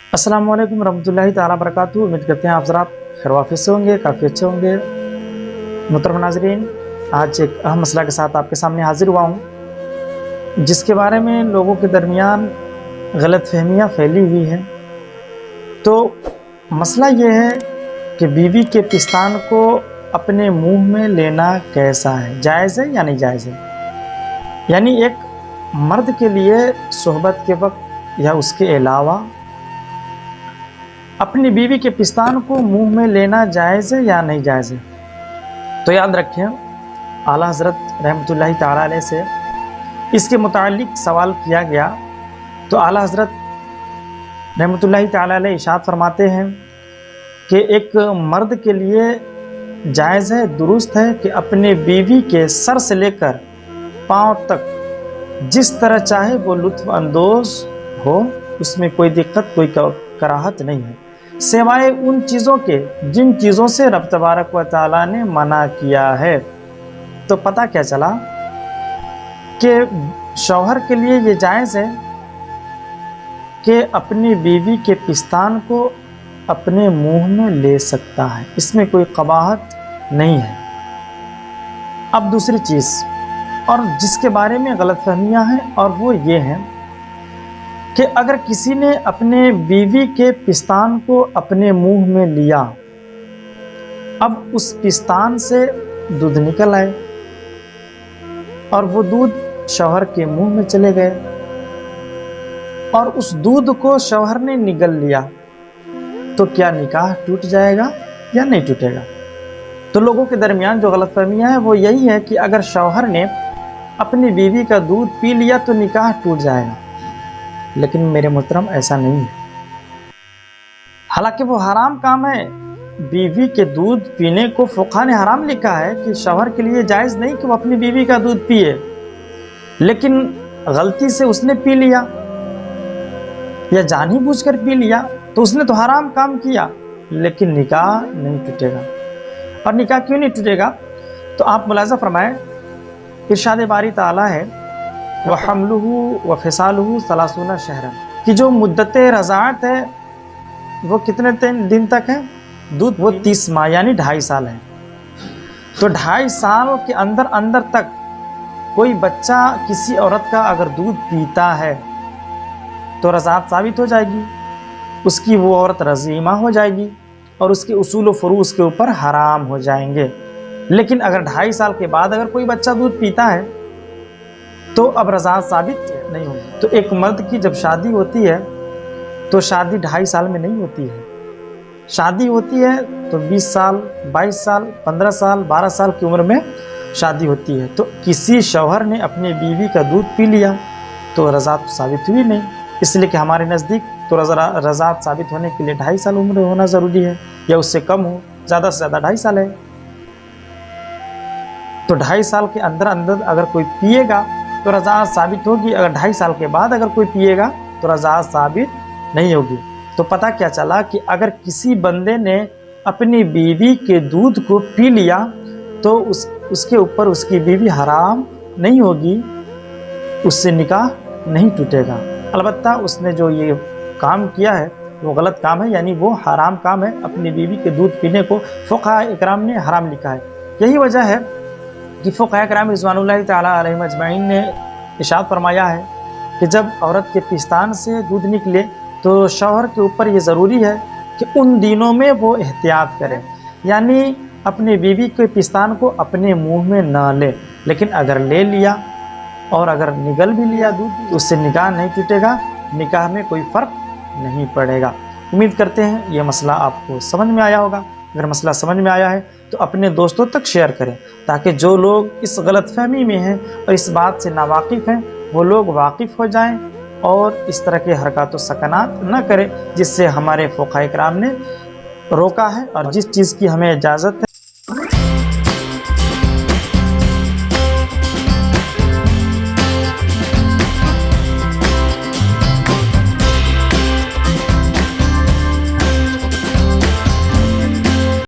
अस्सलाम वालेकुम रहमतुल्लाहि ताला बरकातहू। उम्मीद करते हैं आप ज़रा खैर से होंगे, काफ़ी अच्छे होंगे। मुहतरम नाज़रीन, आज एक अहम मसला के साथ आपके सामने हाजिर हुआ हूँ, जिसके बारे में लोगों के दरमियान गलतफहमियाँ फैली हुई हैं। तो मसला ये है कि बीवी के पिस्तान को अपने मुंह में लेना कैसा है, जायज़ है या नहीं जायज़ है। यानी एक मर्द के लिए सोहबत के वक्त या उसके अलावा अपनी बीवी के पिस्तान को मुंह में लेना जायज़ है या नहीं जायज़ है। तो याद रखें, आला हज़रत रहमतुल्लाहि ताला अलैह से इसके मुतालिक सवाल किया गया तो आला हज़रत रहमतुल्लाहि ताला अलैह इरशाद फरमाते हैं कि एक मर्द के लिए जायज़ है, दुरुस्त है कि अपने बीवी के सर से लेकर पाँव तक जिस तरह चाहे वो लुत्फ़ अंदोज़ हो, उसमें कोई दिक्कत, कोई कराहत नहीं है, सिवाय उन चीज़ों के जिन चीज़ों से रब तबारक व तआला ने मना किया है। तो पता क्या चला कि शौहर के लिए ये जायज़ है कि अपनी बीवी के पिस्तान को अपने मुंह में ले सकता है, इसमें कोई कबाहत नहीं है। अब दूसरी चीज़ और जिसके बारे में गलतफहमियां हैं, और वो ये हैं कि अगर किसी ने अपने बीवी के पिस्तान को अपने मुंह में लिया, अब उस पिस्तान से दूध निकल आए और वो दूध शौहर के मुंह में चले गए और उस दूध को शौहर ने निगल लिया, तो क्या निकाह टूट जाएगा या नहीं टूटेगा। तो लोगों के दरमियान जो गलतफहमियां हैं वो यही है कि अगर शौहर ने अपनी बीवी का दूध पी लिया तो निकाह टूट जाएगा, लेकिन मेरे मोहतरम ऐसा नहीं है। हालांकि वो हराम काम है, बीवी के दूध पीने को फुक़हा ने हराम लिखा है कि शौहर के लिए जायज़ नहीं कि वो अपनी बीवी का दूध पिए, लेकिन गलती से उसने पी लिया या जानबूझकर पी लिया तो उसने तो हराम काम किया, लेकिन निकाह नहीं टूटेगा। और निकाह क्यों नहीं टूटेगा, तो आप मुलाज़ा फरमाएं, इरशाद बारी ताला है व हमलुहु व फिसालुहु सलासूना शहरन, कि जो मुद्दत रज़ाअत है वो कितने दिन तक है, दूध वो 30 माह यानी 2.5 साल है। तो 2.5 साल के अंदर अंदर तक कोई बच्चा किसी औरत का अगर दूध पीता है तो रज़ाअत साबित हो जाएगी, उसकी वो औरत रज़ीमा हो जाएगी और उसके उसूल व फ़ुरू उसके ऊपर हराम हो जाएंगे। लेकिन अगर 2.5 साल के बाद अगर कोई बच्चा दूध पीता है तो अब रज़ाअत साबित नहीं होगी। तो एक मर्द की जब शादी होती है तो शादी 2.5 साल में नहीं होती है, शादी होती है तो 20 साल, 22 साल, 15 साल, 12 साल की उम्र में शादी होती है। तो किसी शौहर ने अपनी बीवी का दूध पी लिया तो रज़ाअत साबित हुई नहीं, इसलिए कि हमारे नज़दीक तो रज़ाअत साबित होने के लिए 2.5 साल उम्र होना ज़रूरी है या उससे कम हो, ज़्यादा से ज़्यादा 2.5 साल है। तो 2.5 साल के अंदर अंदर अगर कोई पिएगा तो रज़ाअत साबित होगी, अगर 2.5 साल के बाद अगर कोई पिएगा तो रज़ाअत साबित नहीं होगी। तो पता क्या चला कि अगर किसी बंदे ने अपनी बीवी के दूध को पी लिया तो उसके ऊपर उसकी बीवी हराम नहीं होगी, उससे निकाह नहीं टूटेगा। अलबत्ता उसने जो ये काम किया है वो गलत काम है, यानी वो हराम काम है, अपनी बीवी के दूध पीने को फ़ुक़हा इकराम ने हराम लिखा है। यही वजह है कि फ़ुक़हा इकराम रिज़वानुल्लाहि ताला अलैहिम अजमईन ने इरशाद फरमाया है कि जब औरत के पिस्तान से दूध निकले तो शौहर के ऊपर ये ज़रूरी है कि उन दिनों में वो एहतियात करे, यानी अपनी बीवी के पिस्तान को अपने मुंह में ना ले, लेकिन अगर ले लिया और अगर निगल भी लिया दूध तो उससे निकाह नहीं टूटेगा, निकाह में कोई फ़र्क नहीं पड़ेगा। उम्मीद करते हैं ये मसला आपको समझ में आया होगा। अगर मसला समझ में आया है तो अपने दोस्तों तक शेयर करें, ताकि जो लोग इस गलतफहमी में हैं और इस बात से नावाकिफ़ हैं वो लोग वाकिफ़ हो जाएं और इस तरह के हरकत व सकनात न करें जिससे हमारे फ़ुक़हा इकराम ने रोका है और जिस चीज़ की हमें इजाज़त है